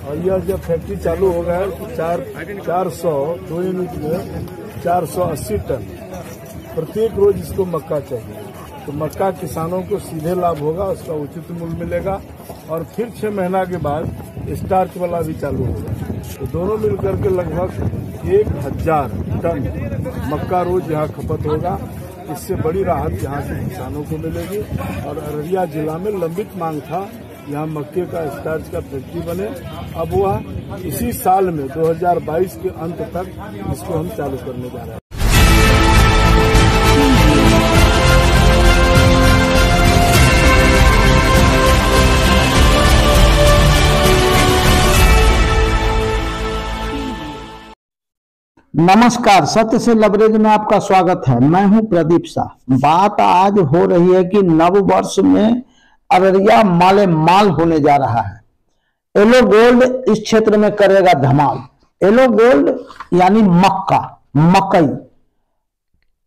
और यह जब फैक्ट्री चालू होगा तो 400 2 यूनिट में 480 टन प्रत्येक रोज इसको मक्का चाहिए। तो मक्का किसानों को सीधे लाभ होगा, उसका उचित मूल्य मिलेगा और फिर 6 महीना के बाद स्टार्च वाला भी चालू होगा। तो दोनों मिलकर के लगभग 1000 टन मक्का रोज यहाँ खपत होगा। इससे बड़ी राहत यहाँ के किसानों को मिलेगी और अररिया जिला में लंबित मांग था यहाँ मक्के का स्टार्च का फैक्ट्री बने। अब वह इसी साल में 2022 के अंत तक इसको हम चालू करने जा रहे हैं। नमस्कार, सत्य से लबरेज में आपका स्वागत है। मैं हूं प्रदीप शाह। बात आज हो रही है कि नव वर्ष में अररिया माले माल होने जा रहा है। एलो गोल्ड इस क्षेत्र में करेगा धमाल। एलो गोल्ड यानी मक्का, मकई।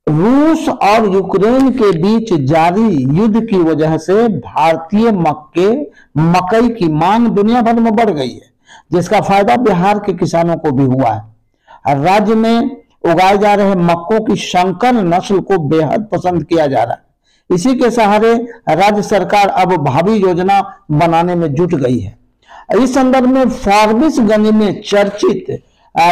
रूस और यूक्रेन के बीच जारी युद्ध की वजह से भारतीय मकई की मांग दुनिया भर में बढ़ गई है, जिसका फायदा बिहार के किसानों को भी हुआ है। राज्य में उगाए जा रहे मक्कों की संकर नस्ल को बेहद पसंद किया जा रहा है। इसी के सहारे राज्य सरकार अब भावी योजना बनाने में जुट गई है। इस संदर्भ में फारबिसगंज में चर्चित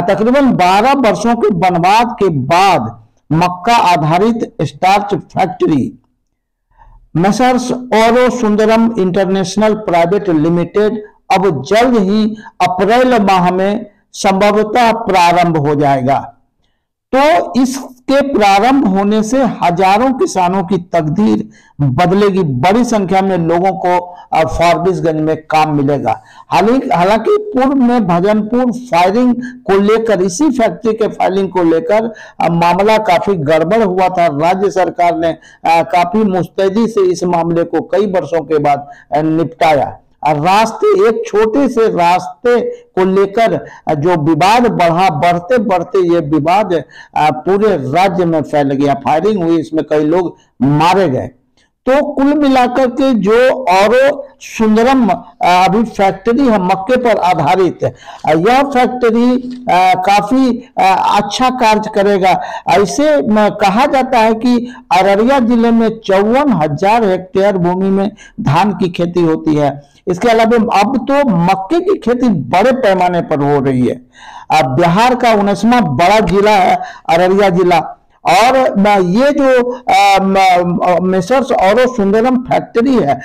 तकरीबन 12 वर्षों के वनवाद के बाद मक्का आधारित स्टार्च फैक्ट्री मेसर्स ओरो सुंदरम इंटरनेशनल प्राइवेट लिमिटेड अब जल्द ही अप्रैल माह में संभवतः प्रारंभ हो जाएगा। तो इसके प्रारंभ होने से हजारों किसानों की तकदीर बदलेगी। बड़ी संख्या में लोगों को फारबिसगंज में काम मिलेगा। हालांकि पूर्व में भजनपुर फायरिंग को लेकर, इसी फैक्ट्री के फायरिंग को लेकर मामला काफी गड़बड़ हुआ था। राज्य सरकार ने काफी मुस्तैदी से इस मामले को कई वर्षों के बाद निपटाया। एक छोटे से रास्ते को लेकर जो विवाद बढ़ते बढ़ते ये विवाद पूरे राज्य में फैल गया। फायरिंग हुई, इसमें कई लोग मारे गए। तो कुल मिलाकर के जो ओरो सुंदरम अभी फैक्ट्री है मक्के पर आधारित, यह फैक्ट्री काफी अच्छा कार्य करेगा। ऐसे कहा जाता है कि अररिया जिले में 54,000 हेक्टेयर भूमि में धान की खेती होती है। इसके अलावा अब तो मक्के की खेती बड़े पैमाने पर हो रही है। बिहार का 19वां बड़ा जिला है अररिया जिला। और ये जो मेसर्स ओरो सुंदरम फैक्ट्री है,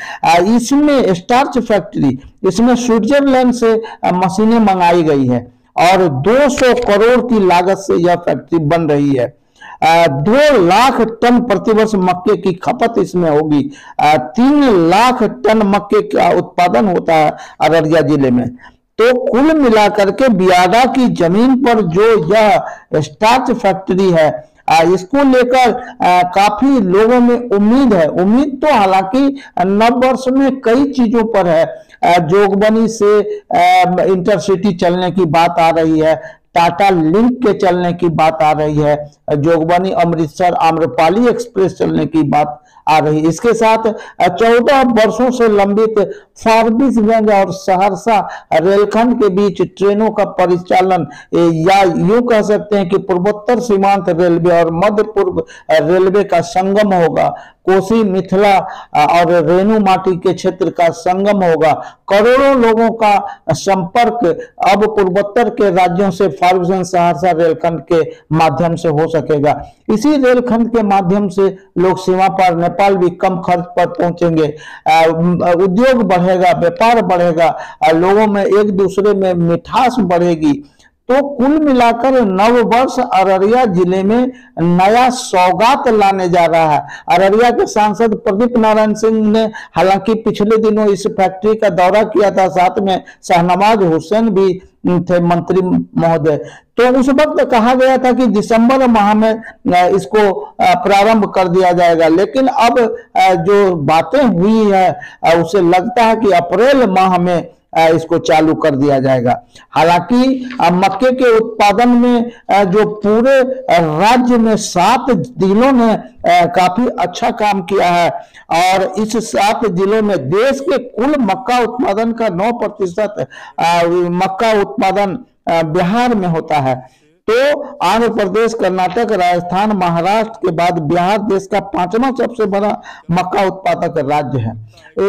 इसमें स्टार्च फैक्ट्री, इसमें स्विट्जरलैंड से मशीनें मंगाई गई है और 200 करोड़ की लागत से यह फैक्ट्री बन रही है। 2 लाख टन प्रतिवर्ष मक्के की खपत इसमें होगी। 3 लाख टन मक्के का उत्पादन होता है अररिया जिले में। तो कुल मिलाकर के बियादा की जमीन पर जो यह स्टार्च फैक्ट्री है, इसको लेकर काफी लोगों में उम्मीद है। उम्मीद तो हालांकि नव वर्ष में कई चीजों पर है। जोगबनी से इंटरसिटी चलने की बात आ रही है, टाटा लिंक के चलने की बात आ रही है, जोगबनी अमृतसर आम्रपाली एक्सप्रेस चलने की बात आ रही है। इसके साथ 14 वर्षों से लंबित फारबिसगंज और सहरसा रेलखंड के बीच ट्रेनों का परिचालन, या यूं कह सकते हैं कि पूर्वोत्तर सीमांत रेलवे और मध्य पूर्व रेलवे का संगम होगा। कोसी, मिथिला और रेणु माटी के क्षेत्र का संगम होगा। करोड़ों लोगों का संपर्क अब पूर्वोत्तर के राज्यों से फारबिसगंज सहरसा रेलखंड के माध्यम से हो सकेगा। इसी रेलखंड के माध्यम से लोग सीमा पार नेपाल भी कम खर्च पर पहुंचेंगे। उद्योग बढ़ेगा, व्यापार बढ़ेगा, लोगों में एक दूसरे में मिठास बढ़ेगी। तो कुल मिलाकर नव वर्ष अररिया जिले में नया सौगात लाने जा रहा है। अररिया के सांसद प्रदीप नारायण सिंह ने हालांकि पिछले दिनों इस फैक्ट्री का दौरा किया था, साथ में शाहनवाज हुसैन भी थे मंत्री महोदय। तो उस वक्त कहा गया था कि दिसंबर माह में इसको प्रारंभ कर दिया जाएगा, लेकिन अब जो बातें हुई है उसे लगता है कि अप्रैल माह में इसको चालू कर दिया जाएगा। हालांकि मक्के के उत्पादन में जो पूरे राज्य में 7 जिलों ने काफी अच्छा काम किया है और इस 7 जिलों में देश के कुल मक्का उत्पादन का 9% मक्का उत्पादन बिहार में होता है। तो आंध्र प्रदेश, कर्नाटक, राजस्थान, महाराष्ट्र के बाद बिहार देश का 5वां सबसे बड़ा मक्का उत्पादक राज्य है।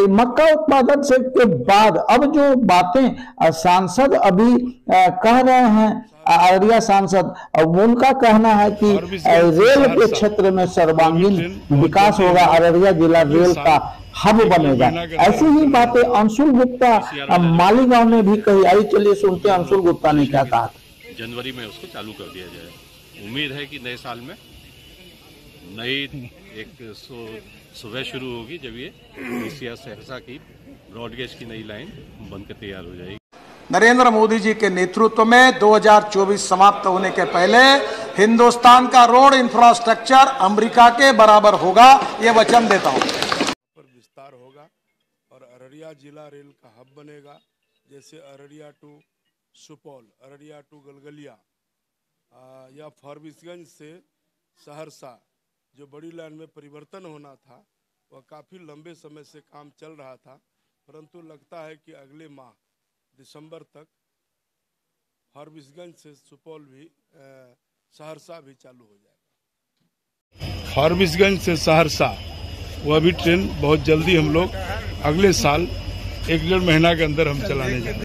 मक्का उत्पादन से के बाद अब जो बातें सांसद अभी कह रहे हैं, अररिया सांसद, उनका कहना है कि रेल के क्षेत्र में सर्वांगीण विकास होगा, अररिया जिला रेल का हब बनेगा। ऐसी ही बातें अंशुल गुप्ता मालीगांव ने भी कही। आई चलिए सुनते हैं अंशुल गुप्ता ने क्या कहा। जनवरी में उसको चालू कर दिया जाए। उम्मीद है कि नए साल में नई एक सुबह शुरू होगी जब ये एशिया सहरसा की ब्रॉडगेज की नई लाइन बनकर तैयार हो जाएगी। नरेंद्र मोदी जी के नेतृत्व में 2024 समाप्त होने के पहले हिंदुस्तान का रोड इंफ्रास्ट्रक्चर अमेरिका के बराबर होगा, ये वचन देता हूँ। पर विस्तार होगा और अररिया जिला रेल का हब बनेगा। जैसे अररिया टू सुपौल, अररिया टू गलगलिया या फारबिसगंज से सहरसा जो बड़ी लाइन में परिवर्तन होना था वह काफ़ी लंबे समय से काम चल रहा था, परंतु लगता है कि अगले माह दिसंबर तक फारबिसगंज से सुपौल भी सहरसा भी चालू हो जाएगा। फारबिसगंज से सहरसा वह भी ट्रेन बहुत जल्दी हम लोग अगले साल 1-1.5 महीना के अंदर हम चलाने जा रहे हैं।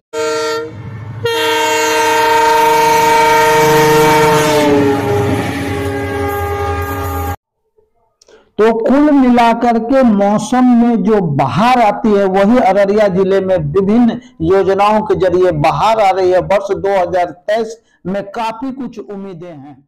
तो कुल मिलाकर के मौसम में जो बहार आती है वही अररिया जिले में विभिन्न योजनाओं के जरिए बहार आ रही है। वर्ष 2023 में काफी कुछ उम्मीदें हैं।